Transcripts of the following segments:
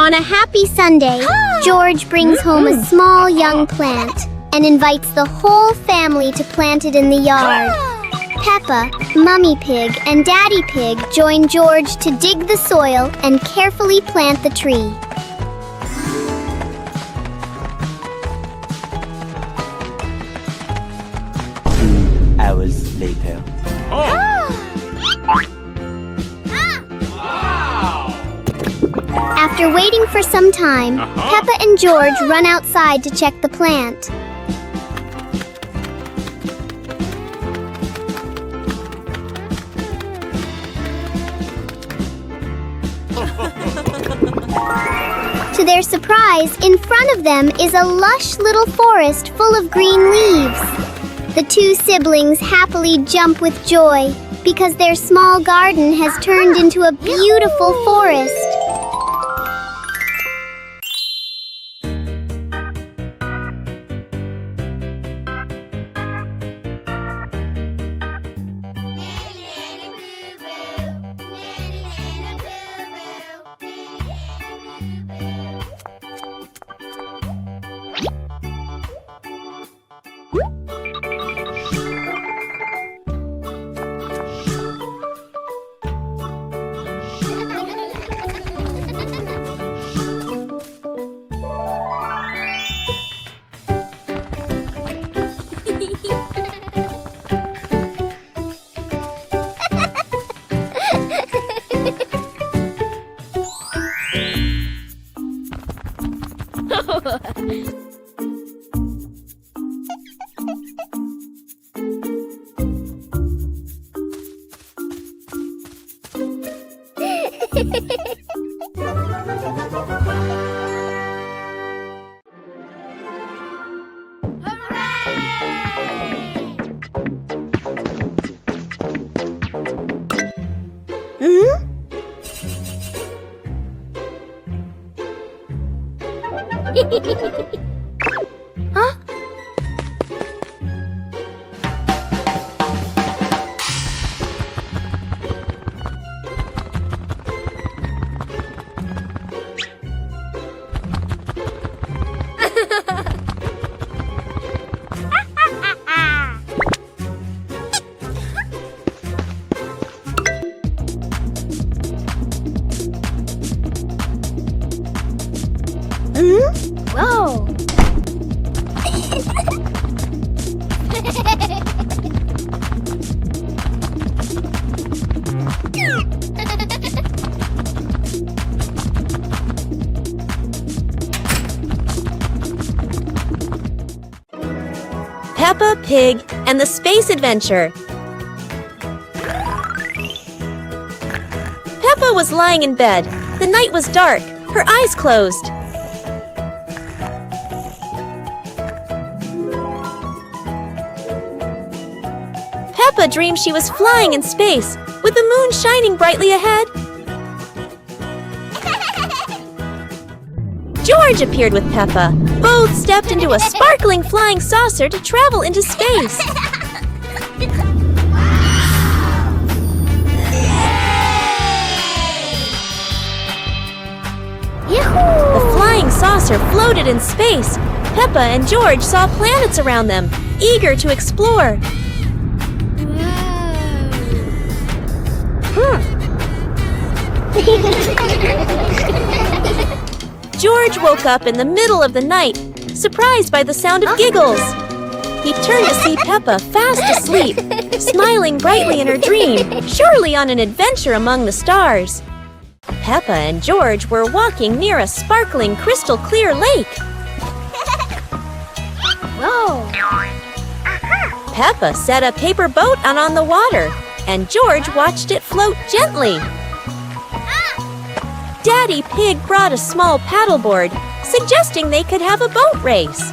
On a happy Sunday, George brings home a small young plant and invites the whole family to plant it in the yard. Peppa, Mummy Pig, and Daddy Pig join George to dig the soil and carefully plant the tree. 2 hours later. After waiting for some time, Peppa and George run outside to check the plant. To their surprise, in front of them is a lush little forest full of green leaves. The two siblings happily jump with joy because their small garden has turned into a beautiful forest. Huh? Whoa! Peppa Pig and the Space Adventure. Peppa was lying in bed. The night was dark. Her eyes closed. Peppa dreamed she was flying in space, with the moon shining brightly ahead. George appeared with Peppa. Both stepped into a sparkling flying saucer to travel into space. The flying saucer floated in space. Peppa and George saw planets around them, eager to explore. George woke up in the middle of the night, surprised by the sound of giggles. He turned to see Peppa fast asleep, smiling brightly in her dream, surely on an adventure among the stars. Peppa and George were walking near a sparkling crystal-clear lake. Whoa! Peppa set a paper boat out on the water, and George watched it float gently. Daddy Pig brought a small paddleboard, suggesting they could have a boat race.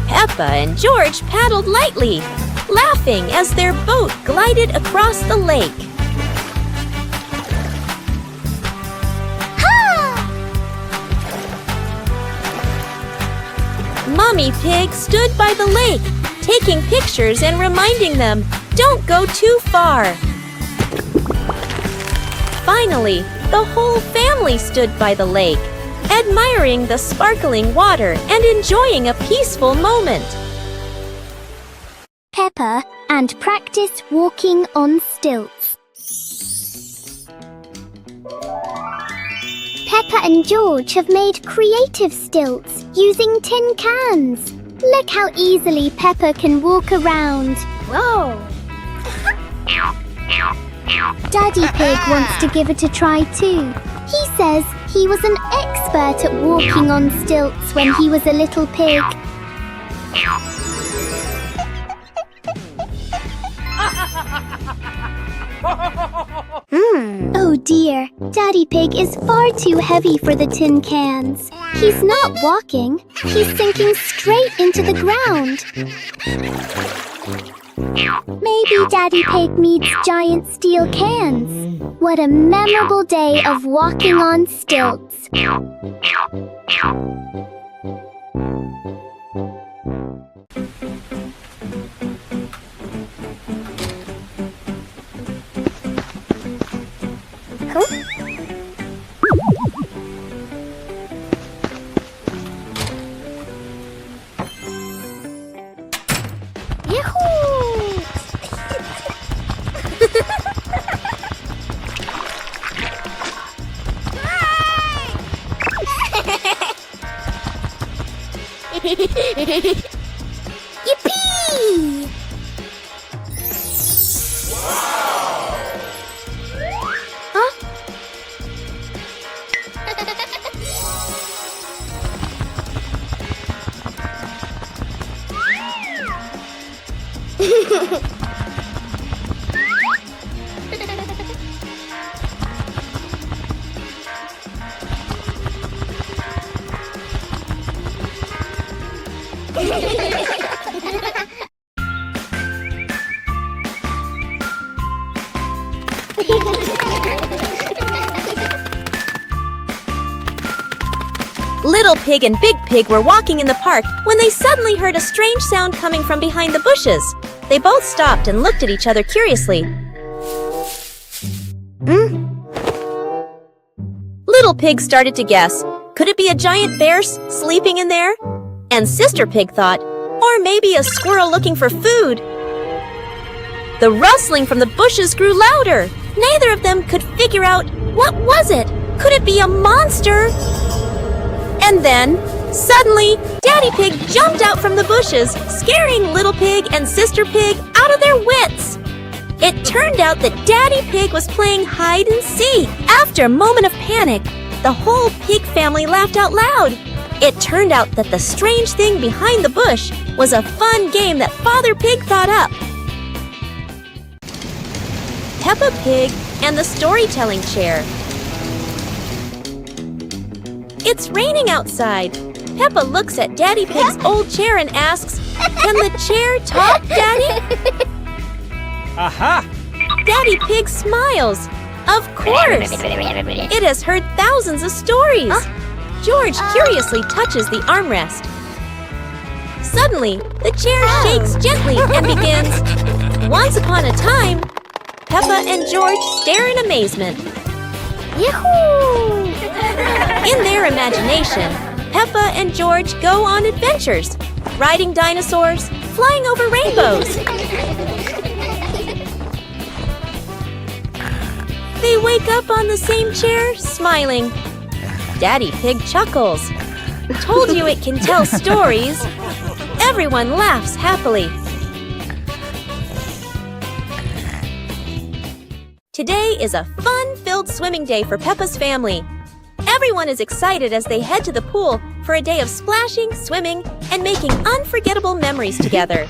Peppa and George paddled lightly, laughing as their boat glided across the lake. Mummy Pig stood by the lake, taking pictures and reminding them, don't go too far. Finally, the whole family stood by the lake, admiring the sparkling water and enjoying a peaceful moment. Peppa and practice walking on stilts. Peppa and George have made creative stilts using tin cans. Look how easily Peppa can walk around. Whoa! Daddy Pig wants to give it a try too. He says he was an expert at walking on stilts when he was a little pig. Oh dear, Daddy Pig is far too heavy for the tin cans. He's not walking, he's sinking straight into the ground. Maybe Daddy Pig needs giant steel cans. What a memorable day of walking on stilts. Yippee! Huh? Little Pig and Big Pig were walking in the park when they suddenly heard a strange sound coming from behind the bushes. They both stopped and looked at each other curiously. Little Pig started to guess. Could it be a giant bear sleeping in there? And Sister Pig thought, or maybe a squirrel looking for food. The rustling from the bushes grew louder. Neither of them could figure out, what was it? Could it be a monster? And then, suddenly, Daddy Pig jumped out from the bushes, scaring Little Pig and Sister Pig out of their wits. It turned out that Daddy Pig was playing hide and seek. After a moment of panic, the whole pig family laughed out loud. It turned out that the strange thing behind the bush was a fun game that Father Pig thought up. Peppa Pig and the Storytelling Chair. It's raining outside. Peppa looks at Daddy Pig's old chair and asks, "Can the chair talk, Daddy?" Aha! Daddy Pig smiles. Of course! It has heard thousands of stories. George curiously touches the armrest. Suddenly, the chair shakes gently and begins, "Once upon a time." Peppa and George stare in amazement. Yahoo! In their imagination, Peppa and George go on adventures, riding dinosaurs, flying over rainbows. They wake up on the same chair, smiling. Daddy Pig chuckles. Told you it can tell stories. Everyone laughs happily. Today is a fun-filled swimming day for Peppa's family. Everyone is excited as they head to the pool for a day of splashing, swimming, and making unforgettable memories together.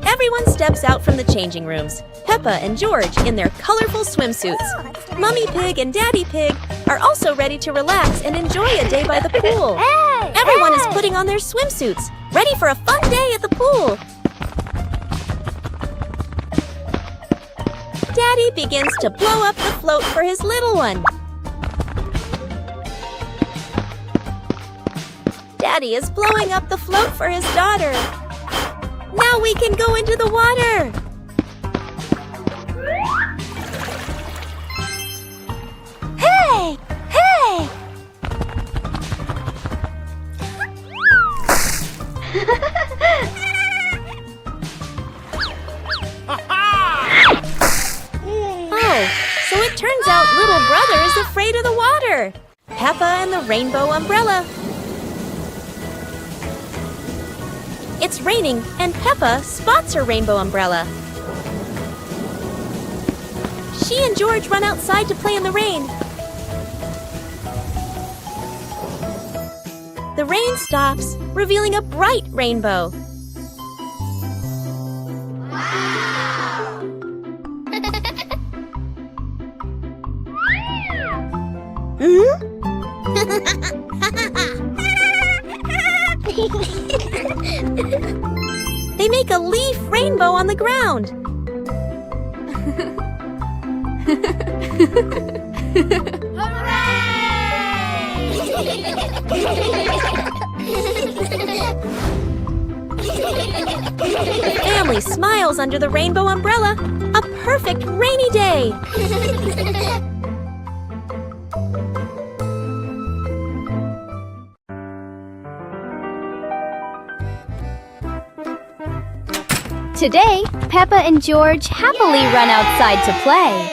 Everyone steps out from the changing rooms, Peppa and George in their colorful swimsuits. Mummy Pig and Daddy Pig are also ready to relax and enjoy a day by the pool. Everyone is putting on their swimsuits, ready for a fun day at the pool. Daddy begins to blow up the float for his little one. Daddy is blowing up the float for his daughter. Now we can go into the water! Hey! Hey! Oh, so it turns out little brother is afraid of the water. Peppa and the rainbow umbrella. It's raining and Peppa spots her rainbow umbrella. She and George run outside to play in the rain. The rain stops, revealing a bright rainbow. They make a leaf rainbow on the ground. The family smiles under the rainbow umbrella. A perfect rainy day. Today, Peppa and George happily run outside to play.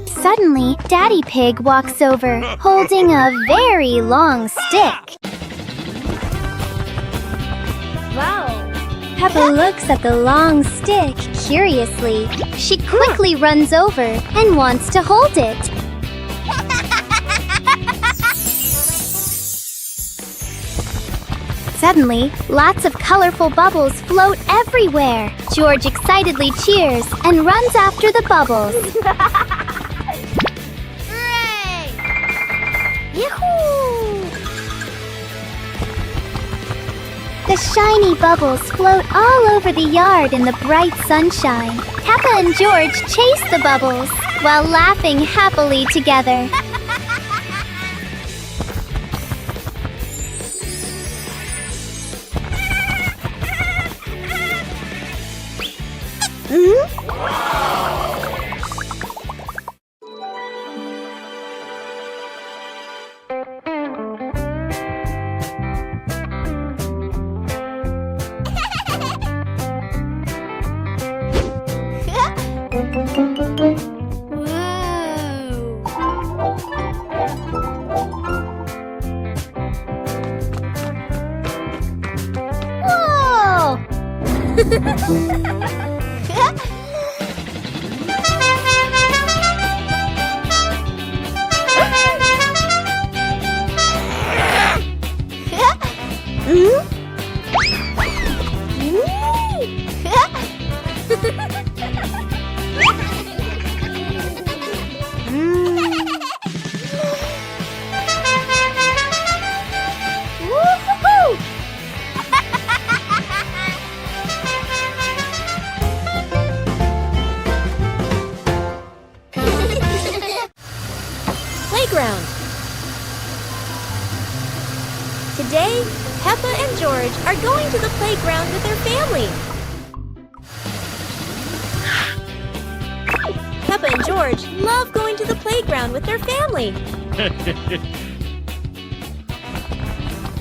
Suddenly, Daddy Pig walks over, holding a very long stick. Wow! Peppa looks at the long stick curiously. She quickly runs over and wants to hold it. Suddenly, lots of colorful bubbles float everywhere. George excitedly cheers and runs after the bubbles. Hooray! Yahoo! The shiny bubbles float all over the yard in the bright sunshine. Peppa and George chase the bubbles while laughing happily together. Playground. Today, Peppa and George are going to the playground with their family. Peppa and George love going to the playground with their family.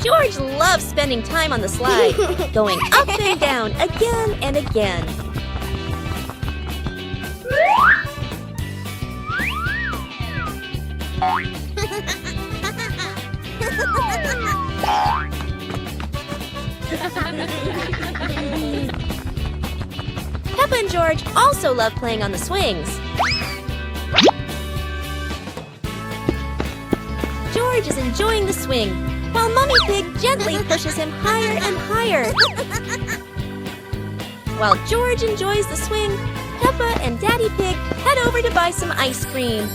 George loves spending time on the slide, going up and down again and again. Peppa and George also love playing on the swings. George is enjoying the swing, while Mummy Pig gently pushes him higher and higher. While George enjoys the swing, Peppa and Daddy Pig head over to buy some ice cream.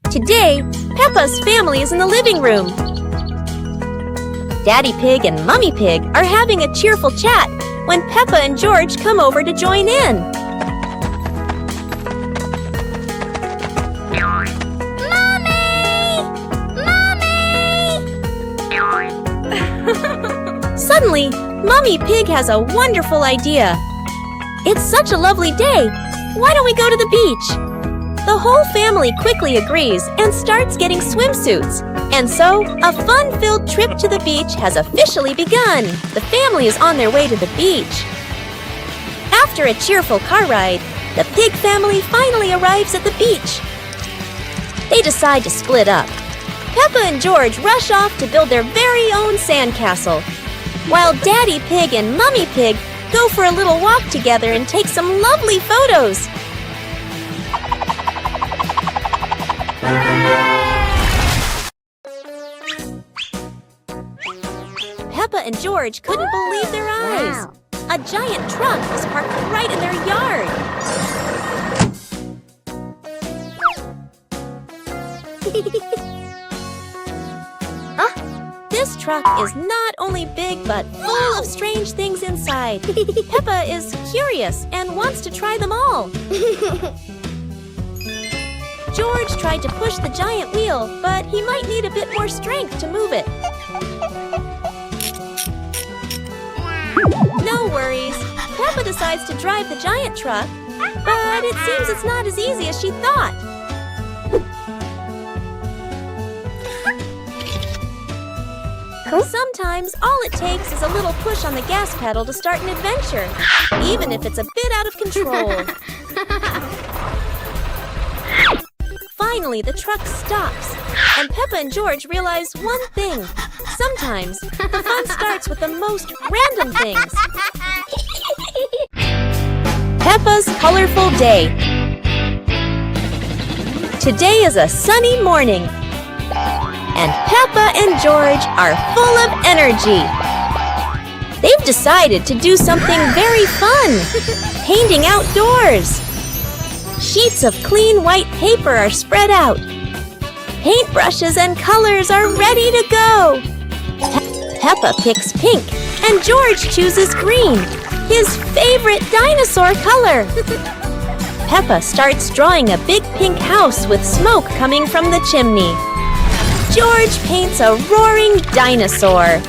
Today, Peppa's family is in the living room. Daddy Pig and Mummy Pig are having a cheerful chat when Peppa and George come over to join in. Mommy! Suddenly, Mummy Pig has a wonderful idea. It's such a lovely day. Why don't we go to the beach? The whole family quickly agrees and starts getting swimsuits. And so, a fun-filled trip to the beach has officially begun. The family is on their way to the beach. After a cheerful car ride, the pig family finally arrives at the beach. They decide to split up. Peppa and George rush off to build their very own sandcastle, while Daddy Pig and Mummy Pig go for a little walk together and take some lovely photos. Peppa and George couldn't believe their eyes. Wow. A giant truck was parked right in their yard. This truck is not only big but full of strange things inside. Peppa is curious and wants to try them all. George tried to push the giant wheel, but he might need a bit more strength to move it. No worries. Peppa decides to drive the giant truck, but it seems it's not as easy as she thought. Sometimes all it takes is a little push on the gas pedal to start an adventure, even if it's a bit out of control. Finally, the truck stops, and Peppa and George realize one thing. Sometimes the fun starts with the most random things. Peppa's colorful day. Today is a sunny morning, and Peppa and George are full of energy. They've decided to do something very fun, painting outdoors. Sheets of clean white paper are spread out. Paintbrushes and colors are ready to go. Peppa picks pink, and George chooses green, his favorite dinosaur color. Peppa starts drawing a big pink house with smoke coming from the chimney. George paints a roaring dinosaur,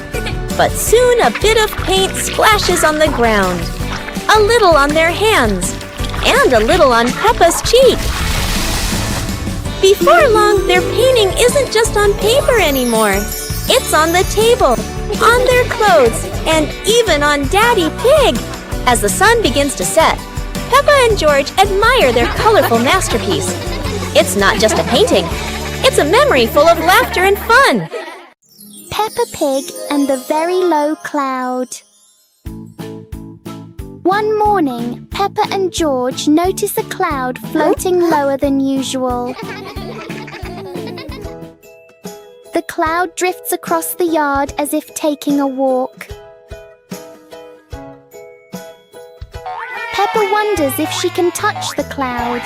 but soon a bit of paint splashes on the ground, a little on their hands, and a little on Peppa's cheek. Before long, their painting isn't just on paper anymore. It's on the table, on their clothes, and even on Daddy Pig. As the sun begins to set, Peppa and George admire their colorful masterpiece. It's not just a painting. It's a memory full of laughter and fun. Peppa Pig and the Very Low Cloud. One morning, Peppa and George notice a cloud floating lower than usual. The cloud drifts across the yard as if taking a walk. Peppa wonders if she can touch the cloud.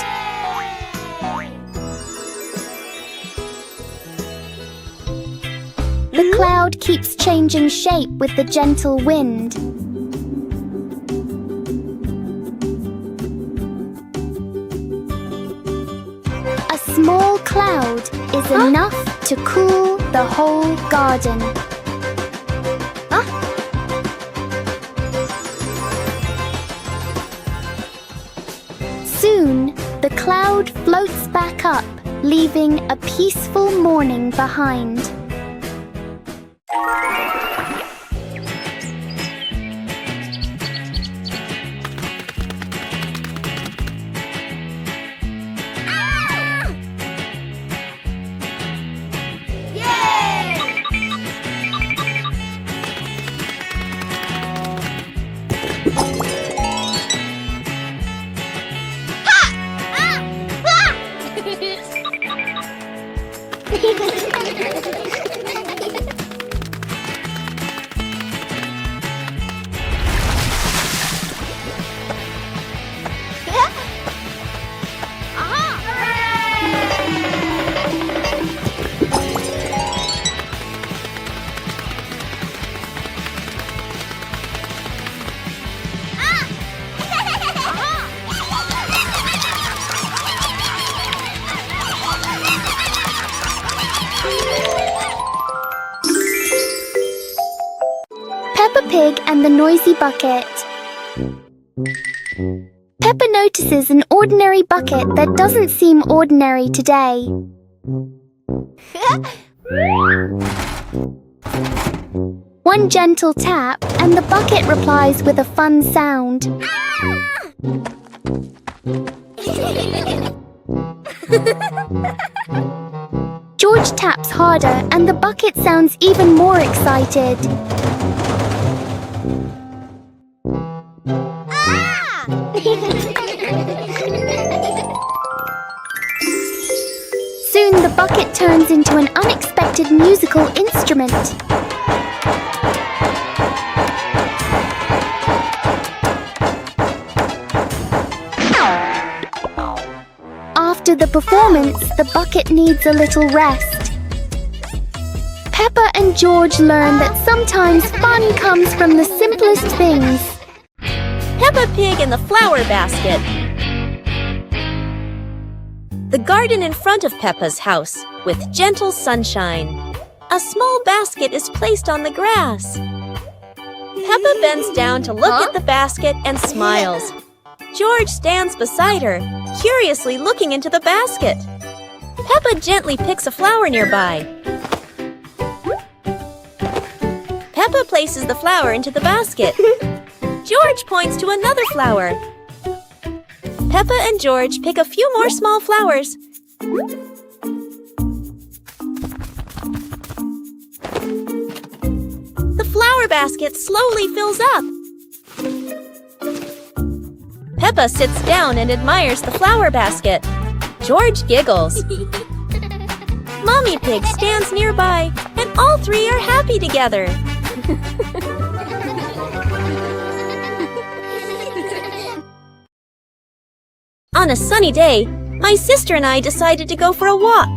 The cloud keeps changing shape with the gentle wind. A small cloud is enough to cool the whole garden. Soon, the cloud floats back up, leaving a peaceful morning behind. Pig and the Noisy Bucket. Peppa notices an ordinary bucket that doesn't seem ordinary today. One gentle tap, and the bucket replies with a fun sound. George taps harder, and the bucket sounds even more excited. Soon the bucket turns into an unexpected musical instrument. After the performance, the bucket needs a little rest. Peppa and George learn that sometimes fun comes from the simplest things. Peppa Pig in the flower basket. The garden in front of Peppa's house, with gentle sunshine. A small basket is placed on the grass. Peppa bends down to look at the basket and smiles. George stands beside her, curiously looking into the basket. Peppa gently picks a flower nearby. Peppa places the flower into the basket. George points to another flower. Peppa and George pick a few more small flowers. The flower basket slowly fills up. Peppa sits down and admires the flower basket. George giggles. Mommy Pig stands nearby, and all three are happy together. On a sunny day, my sister and I decided to go for a walk.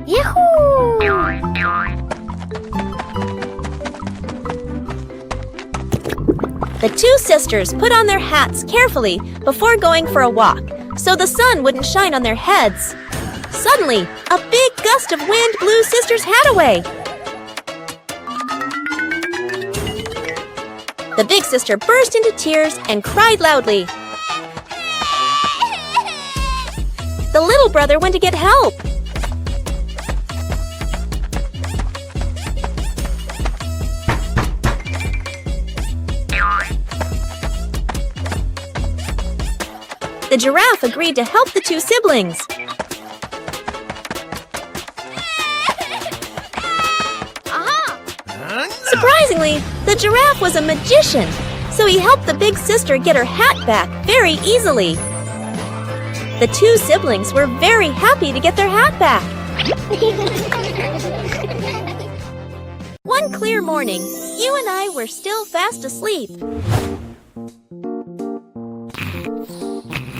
Yahoo! The two sisters put on their hats carefully before going for a walk, so the sun wouldn't shine on their heads. Suddenly, a big gust of wind blew Sister's hat away. The big sister burst into tears and cried loudly. The little brother went to get help. The giraffe agreed to help the two siblings. Surprisingly, the giraffe was a magician, so he helped the big sister get her hat back very easily. The two siblings were very happy to get their hat back. One clear morning, you and I were still fast asleep.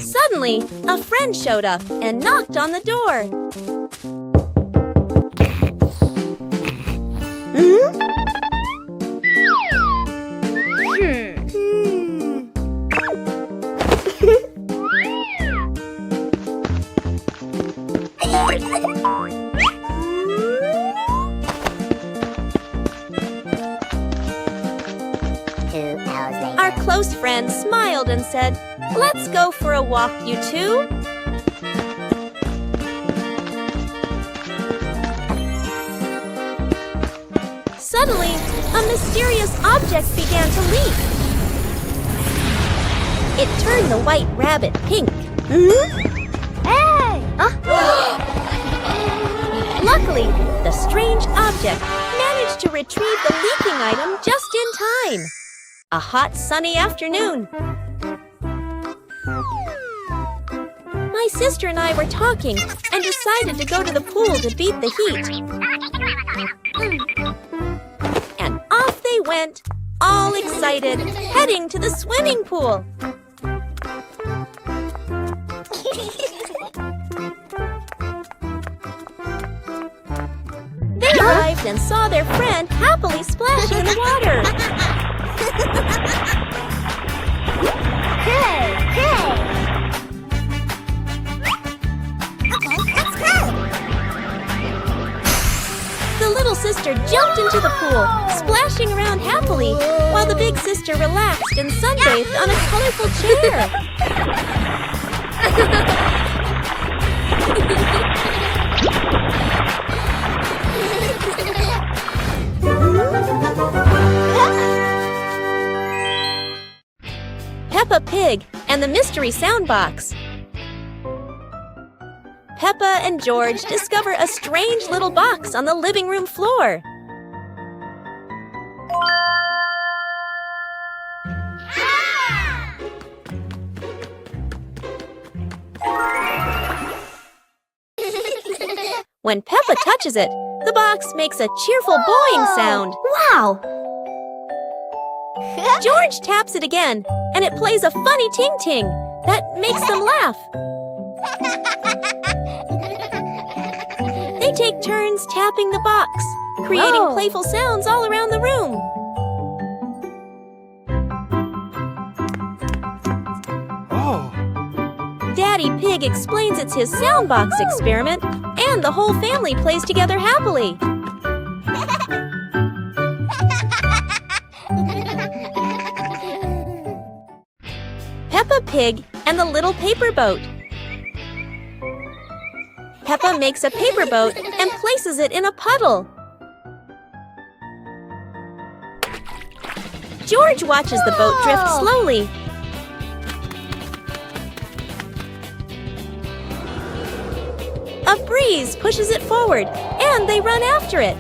Suddenly, a friend showed up and knocked on the door. Our close friend smiled and said, "Let's go for a walk, you two." Suddenly, a mysterious object began to leak. It turned the white rabbit pink. Hey! Luckily, the strange object managed to retrieve the leaking item just in time. A hot, sunny afternoon. My sister and I were talking and decided to go to the pool to beat the heat. And off they went, all excited, heading to the swimming pool. They arrived and saw their friend happily splashing in the water. Hey! Okay, let's go! sister jumped into the pool, splashing around happily, while the big sister relaxed and sunbathed on a colorful chair. Peppa Pig and the Mystery Sound Box. Peppa and George discover a strange little box on the living room floor. When Peppa touches it, the box makes a cheerful boing sound. Wow! George taps it again, and it plays a funny ting-ting that makes them laugh. They take turns tapping the box, creating playful sounds all around the room. Daddy Pig explains it's his sound box experiment, and the whole family plays together happily. Peppa Pig and the Little Paper Boat. Peppa makes a paper boat and places it in a puddle. George watches the boat drift slowly. A breeze pushes it forward, and they run after it.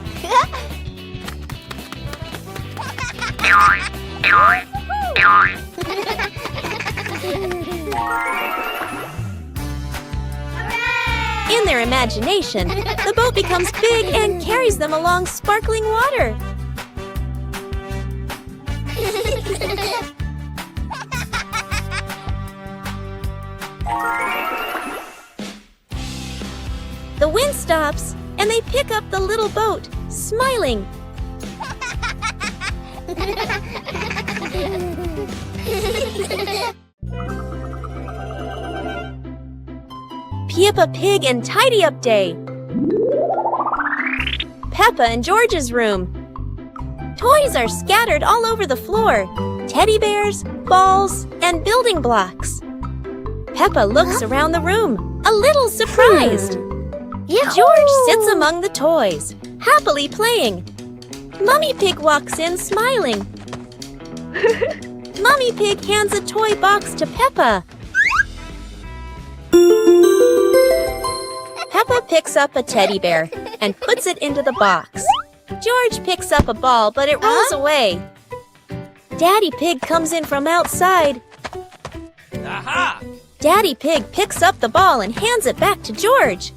In their imagination, the boat becomes big and carries them along sparkling water. The wind stops, and they pick up the little boat, smiling. Peppa Pig and Tidy Up Day. Peppa and George's room. Toys are scattered all over the floor. Teddy bears, balls, and building blocks. Peppa looks around the room, a little surprised. George sits among the toys, happily playing. Mummy Pig walks in, smiling. Mummy Pig hands a toy box to Peppa. Peppa picks up a teddy bear and puts it into the box. George picks up a ball, but it rolls away. Daddy Pig comes in from outside. Aha! Daddy Pig picks up the ball and hands it back to George.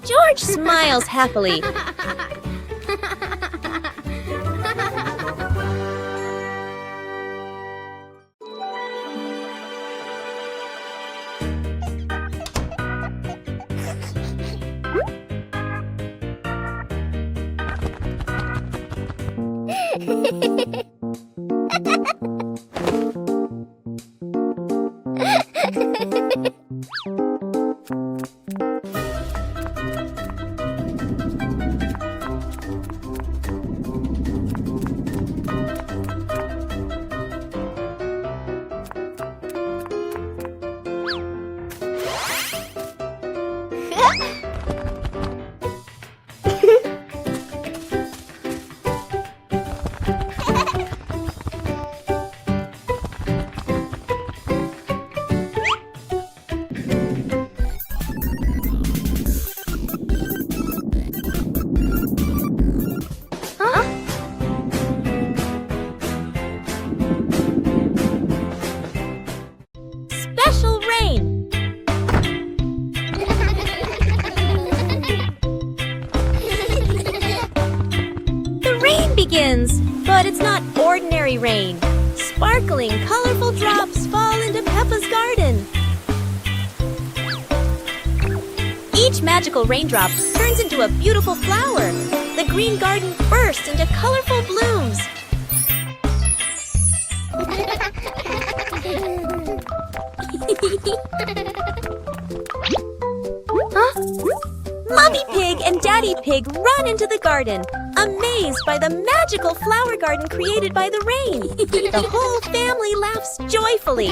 George smiles happily. Special rain. The rain begins, but it's not ordinary rain. Sparkling, colorful drops fall into Peppa's garden. Each magical raindrop turns into a beautiful flower. The green garden bursts into colorful blooms. Mommy Pig and Daddy Pig run into the garden, amazed by the magical flower garden created by the rain. The whole family laughs joyfully.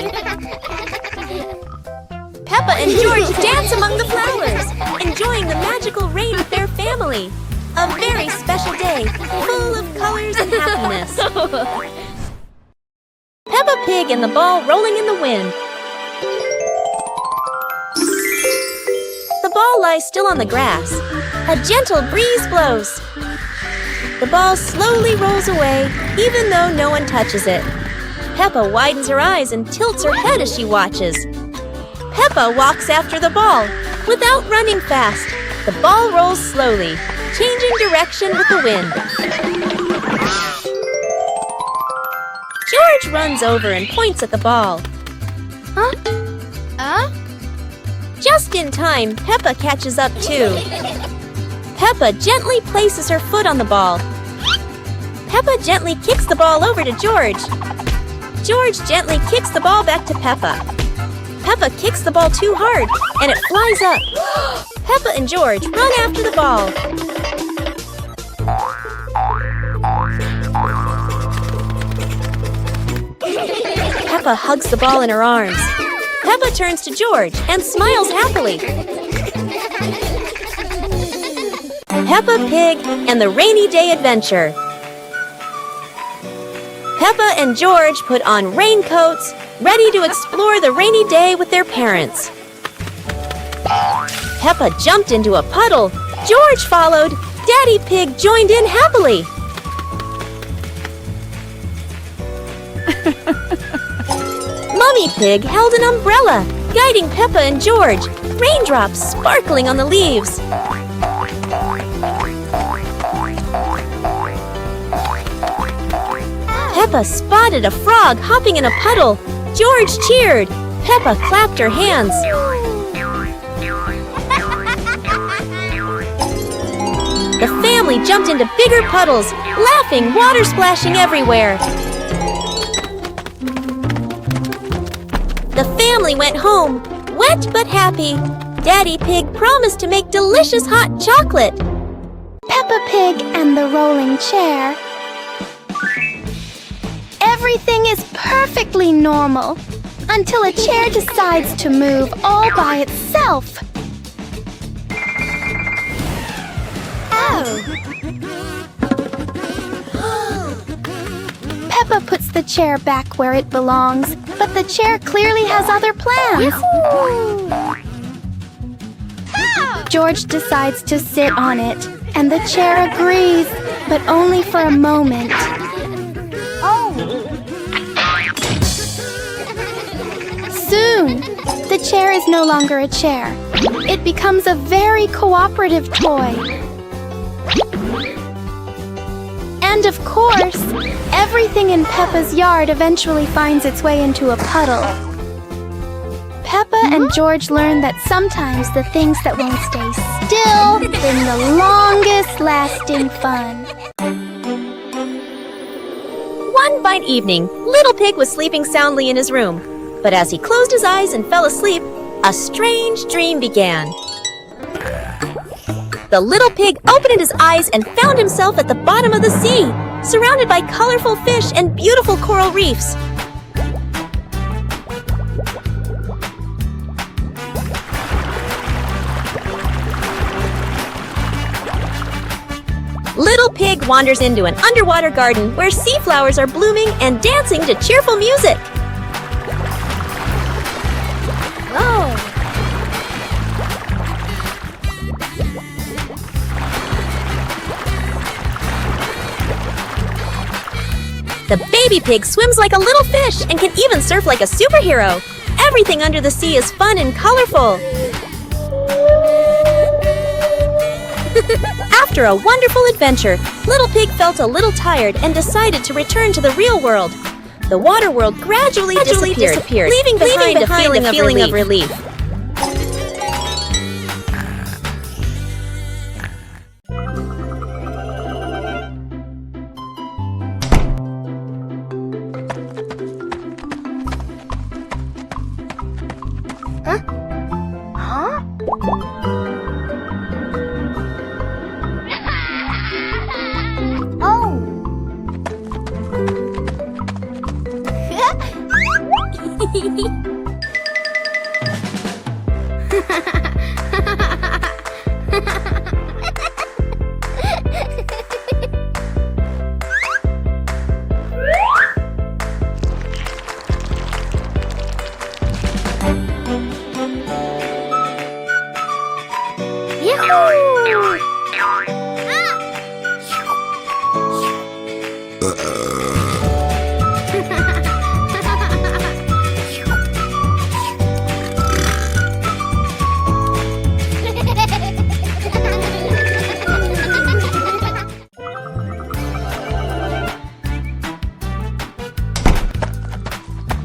Peppa and George dance among the flowers, enjoying the magical rain with their family. A very special day, full of colors and happiness. Peppa Pig and the ball rolling in the wind. The ball lies still on the grass. A gentle breeze blows. The ball slowly rolls away, even though no one touches it. Peppa widens her eyes and tilts her head as she watches. Peppa walks after the ball. Without running fast, the ball rolls slowly, changing direction with the wind. George runs over and points at the ball. Just in time, Peppa catches up too. Peppa gently places her foot on the ball. Peppa gently kicks the ball over to George. George gently kicks the ball back to Peppa. Peppa kicks the ball too hard, and it flies up. Peppa and George run after the ball. Peppa hugs the ball in her arms. Peppa turns to George and smiles happily. Peppa Pig and the Rainy Day Adventure. Peppa and George put on raincoats, ready to explore the rainy day with their parents. Peppa jumped into a puddle. George followed. Daddy Pig joined in happily. Mummy Pig held an umbrella, guiding Peppa and George, raindrops sparkling on the leaves. Peppa spotted a frog hopping in a puddle. George cheered. Peppa clapped her hands. The family jumped into bigger puddles, laughing, water splashing everywhere. The family went home, wet but happy. Daddy Pig promised to make delicious hot chocolate. Peppa Pig and the rolling chair. Everything is perfectly normal until a chair decides to move all by itself. Peppa puts the chair back where it belongs, but the chair clearly has other plans. George decides to sit on it, and the chair agrees, but only for a moment. Soon, the chair is no longer a chair. It becomes a very cooperative toy. And of course, everything in Peppa's yard eventually finds its way into a puddle. Peppa and George learn that sometimes the things that won't stay still bring the longest lasting fun. One fine evening, Little Pig was sleeping soundly in his room. But as he closed his eyes and fell asleep, a strange dream began. The little pig opened his eyes and found himself at the bottom of the sea, surrounded by colorful fish and beautiful coral reefs. Little Pig wanders into an underwater garden where sea flowers are blooming and dancing to cheerful music. The baby pig swims like a little fish and can even surf like a superhero. Everything under the sea is fun and colorful. After a wonderful adventure, Little Pig felt a little tired and decided to return to the real world. The water world gradually disappeared, leaving behind a feeling of relief.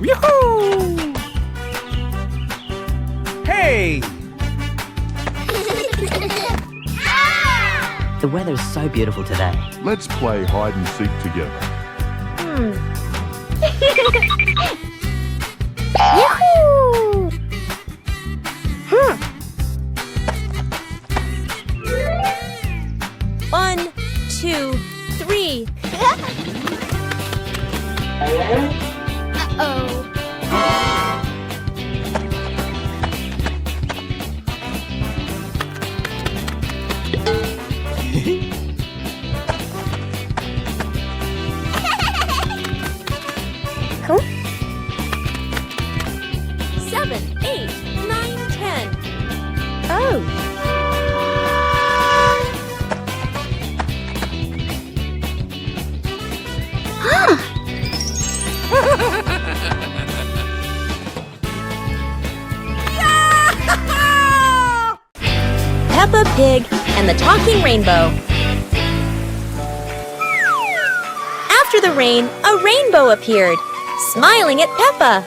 Yoo-hoo! Hey! The weather's so beautiful today. Let's play hide and seek together. Yahoo! 1, 2, 3. Uh-oh. Huh? 7, 8, 9, 10. Oh. Peppa Pig and the Talking Rainbow. After the rain, a rainbow appeared, smiling at Peppa.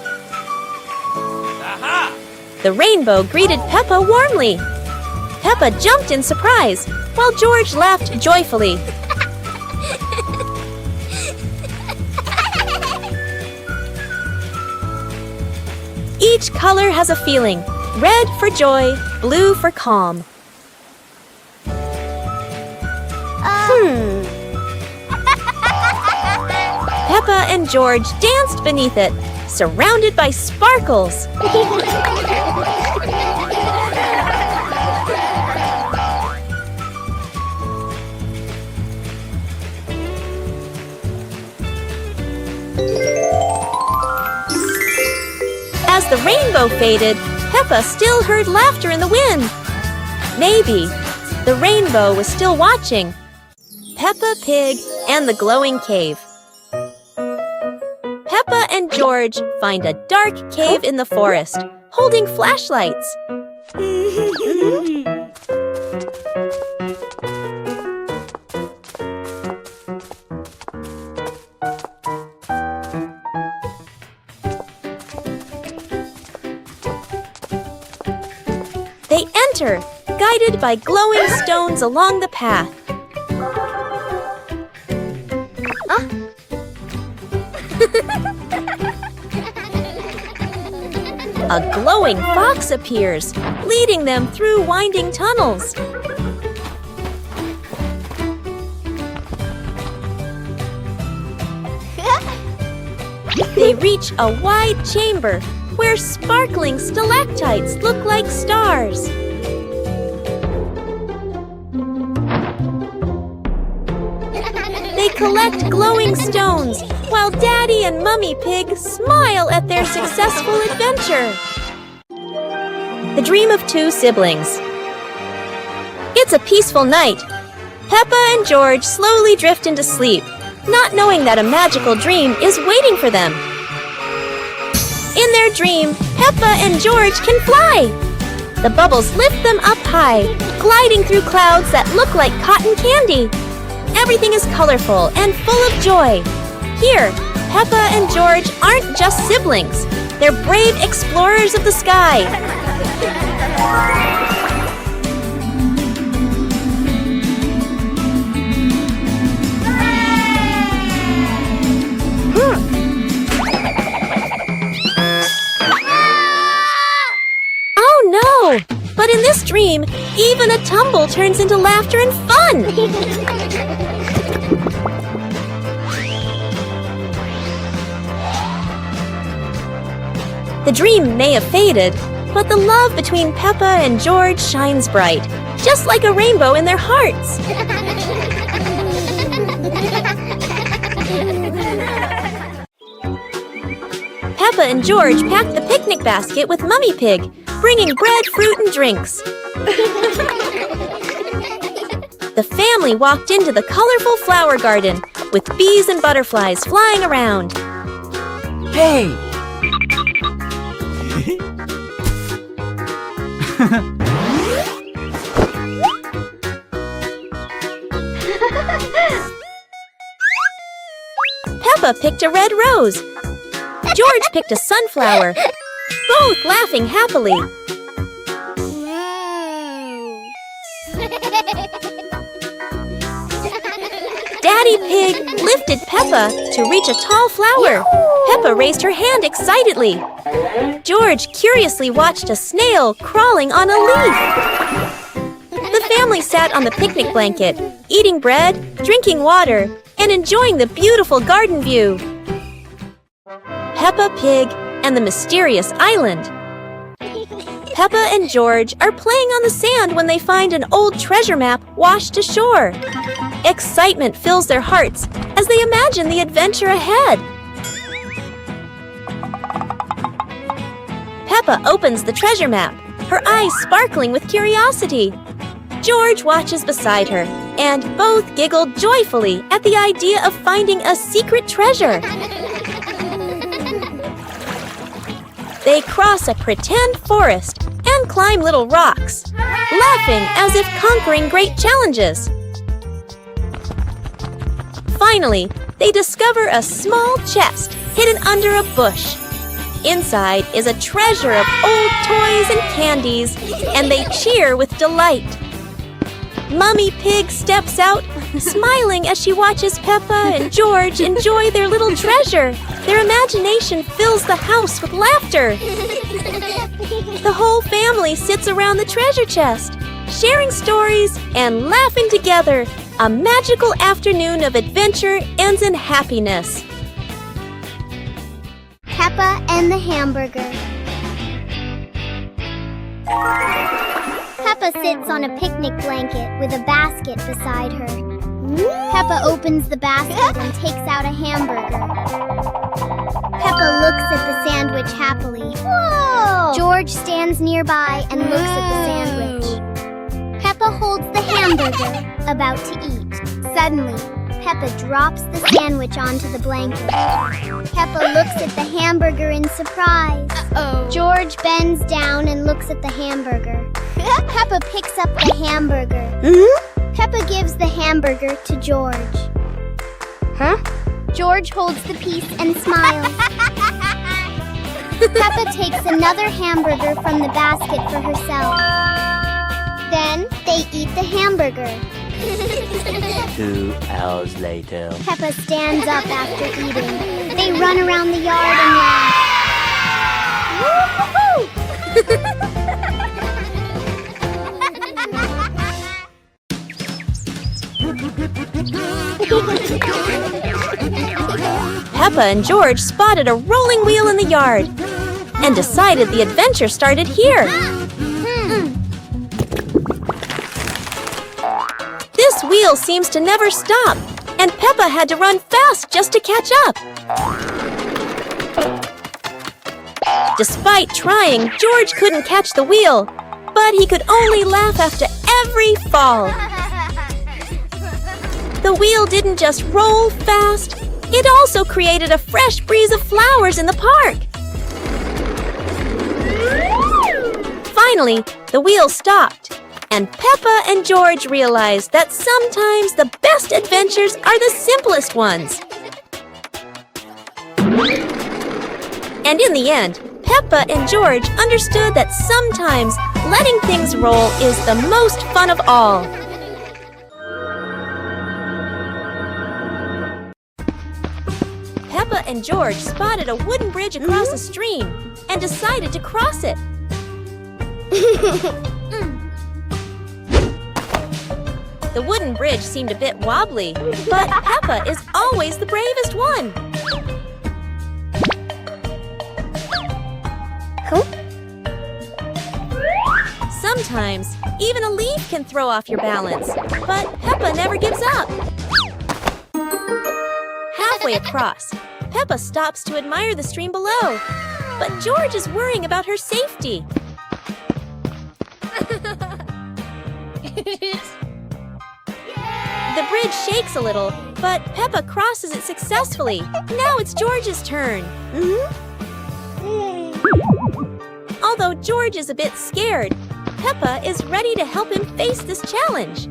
Aha! The rainbow greeted Peppa warmly. Peppa jumped in surprise, while George laughed joyfully. Each color has a feeling. Red for joy, blue for calm. Peppa and George danced beneath it, surrounded by sparkles. As the rainbow faded, Peppa still heard laughter in the wind. Maybe the rainbow was still watching. Peppa Pig and the Glowing Cave. Peppa and George find a dark cave in the forest, holding flashlights. They enter, guided by glowing stones along the path. A glowing fox appears, leading them through winding tunnels. They reach a wide chamber where sparkling stalactites look like stars. They collect glowing stones while Daddy and Mummy Pig smile at their successful adventure. The Dream of Two Siblings. It's a peaceful night. Peppa and George slowly drift into sleep, not knowing that a magical dream is waiting for them. In their dream, Peppa and George can fly. The bubbles lift them up high, gliding through clouds that look like cotton candy. Everything is colorful and full of joy. Here, Peppa and George aren't just siblings. They're brave explorers of the sky. Oh no! But in this dream, even a tumble turns into laughter and fun! The dream may have faded, but the love between Peppa and George shines bright, just like a rainbow in their hearts. Peppa and George packed the picnic basket with Mummy Pig, bringing bread, fruit, and drinks. The family walked into the colorful flower garden with bees and butterflies flying around. Hey! Peppa picked a red rose. George picked a sunflower, both laughing happily. Daddy Pig lifted Peppa to reach a tall flower. Peppa raised her hand excitedly. George curiously watched a snail crawling on a leaf. The family sat on the picnic blanket, eating bread, drinking water, and enjoying the beautiful garden view. Peppa Pig and the Mysterious Island. Peppa and George are playing on the sand when they find an old treasure map washed ashore. Excitement fills their hearts as they imagine the adventure ahead. Peppa opens the treasure map, her eyes sparkling with curiosity. George watches beside her, and both giggle joyfully at the idea of finding a secret treasure. They cross a pretend forest and climb little rocks, laughing as if conquering great challenges. Finally, they discover a small chest hidden under a bush. Inside is a treasure of old toys and candies, and they cheer with delight. Mummy Pig steps out, smiling as she watches Peppa and George enjoy their little treasure. Their imagination fills the house with laughter. The whole family sits around the treasure chest, sharing stories and laughing together. A magical afternoon of adventure ends in happiness. Peppa and the hamburger. Peppa sits on a picnic blanket with a basket beside her. Peppa opens the basket and takes out a hamburger. Peppa looks at the sandwich happily. Whoa! George stands nearby and looks at the sandwich. Peppa holds the hamburger, about to eat. Suddenly, Peppa drops the sandwich onto the blanket. Peppa looks at the hamburger in surprise. George bends down and looks at the hamburger. Peppa picks up the hamburger. Peppa gives the hamburger to George. George holds the piece and smiles. Peppa takes another hamburger from the basket for herself. Then they eat the hamburger. 2 hours later. Peppa stands up after eating. They run around the yard and laugh. Peppa and George spotted a rolling wheel in the yard and decided the adventure started here. This wheel seems to never stop, and Peppa had to run fast just to catch up. Despite trying, George couldn't catch the wheel, but he could only laugh after every fall. The wheel didn't just roll fast, it also created a fresh breeze of flowers in the park. Finally, the wheel stopped, and Peppa and George realized that sometimes the best adventures are the simplest ones. And in the end, Peppa and George understood that sometimes letting things roll is the most fun of all. Peppa and George spotted a wooden bridge across a stream and decided to cross it. The wooden bridge seemed a bit wobbly, but Peppa is always the bravest one. Sometimes, even a leaf can throw off your balance. But Peppa never gives up. Halfway across, Peppa stops to admire the stream below. But George is worrying about her safety. The bridge shakes a little, but Peppa crosses it successfully. Now it's George's turn. Although George is a bit scared, Peppa is ready to help him face this challenge.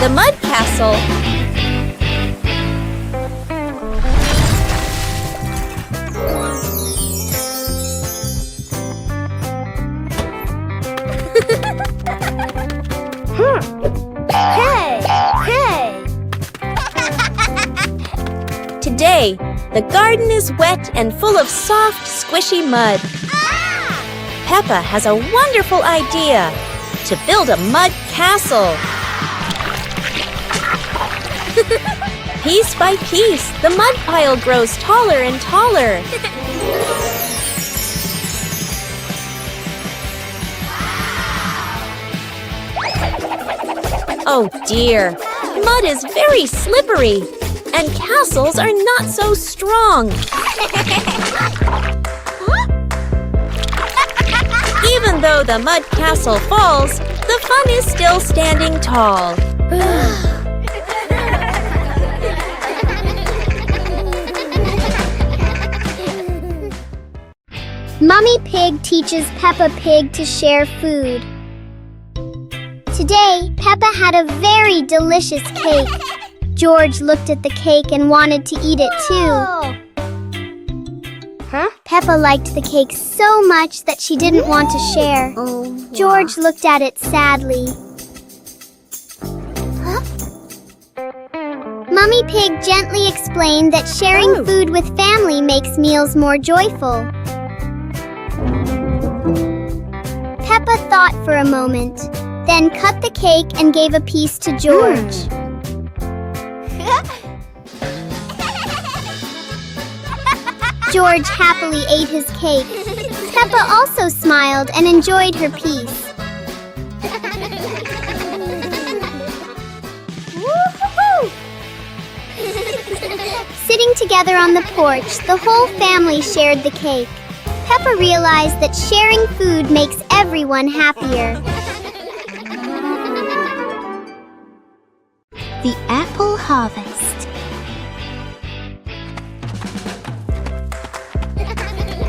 The Mud Castle. Today, the garden is wet and full of soft, squishy mud. Peppa has a wonderful idea to build a mud castle. Piece by piece, the mud pile grows taller and taller. Oh dear, mud is very slippery, and castles are not so strong. Even though the mud castle falls, the fun is still standing tall. Mummy Pig teaches Peppa Pig to share food. Today, Peppa had a very delicious cake. George looked at the cake and wanted to eat it too. Peppa liked the cake so much that she didn't want to share. George looked at it sadly. Mummy Pig gently explained that sharing food with family makes meals more joyful. Peppa thought for a moment, then cut the cake and gave a piece to George. George happily ate his cake. Peppa also smiled and enjoyed her piece. Sitting together on the porch, the whole family shared the cake. Peppa realized that sharing food makes everyone happier. The apple harvest.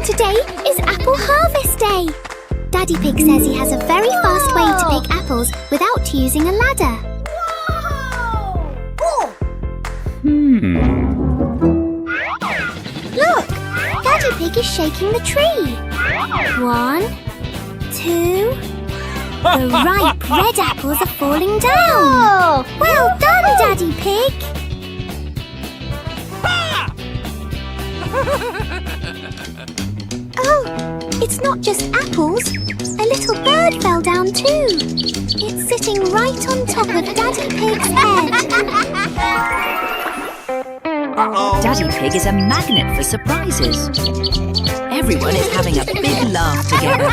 Today is apple harvest day. Daddy Pig says he has a very fast way to pick apples without using a ladder. Look, Daddy Pig is shaking the tree. 1, 2. The ripe red apples are falling down. Well done, Daddy Pig. Oh, it's not just apples. A little bird fell down too. It's sitting right on top of Daddy Pig's head. Daddy Pig is a magnet for surprises. Everyone is having a big laugh together.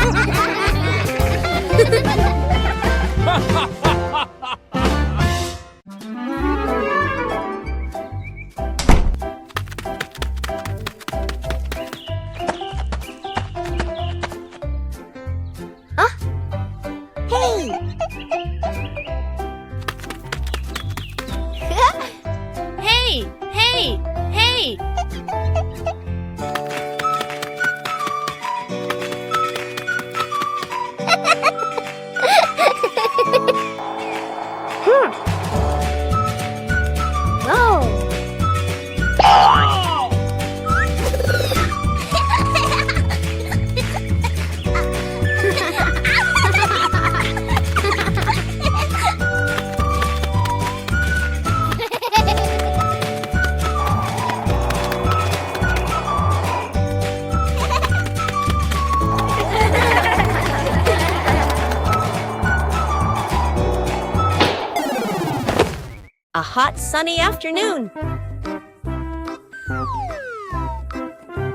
A hot, sunny afternoon.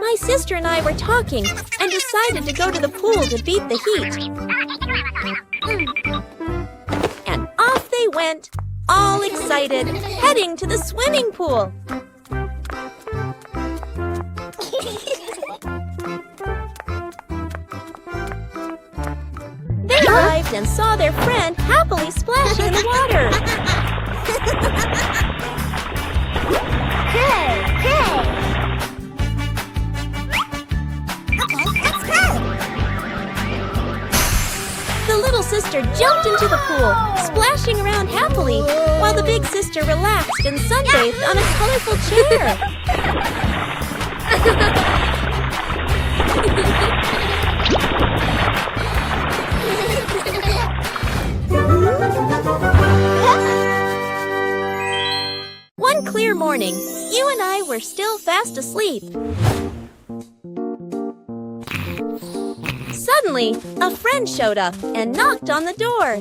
My My sister and I were talking and decided to go to the pool to beat the heat. And off they went, all excited, heading to the swimming pool. They arrived and saw their friend happily splashing in the water. The little sister jumped into the pool, splashing around happily, while the big sister relaxed and sunbathed on a colorful chair. One clear morning, you and I were still fast asleep. Suddenly, a friend showed up and knocked on the door.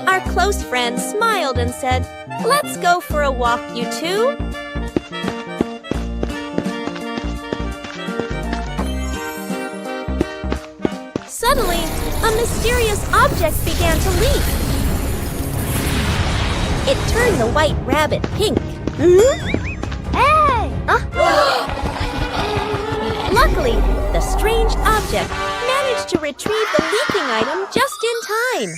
Our close friend smiled and said, "Let's go for a walk, you two." Suddenly, a mysterious object began to leak. It turned the white rabbit pink. Luckily, the strange object managed to retrieve the leaking item just in time.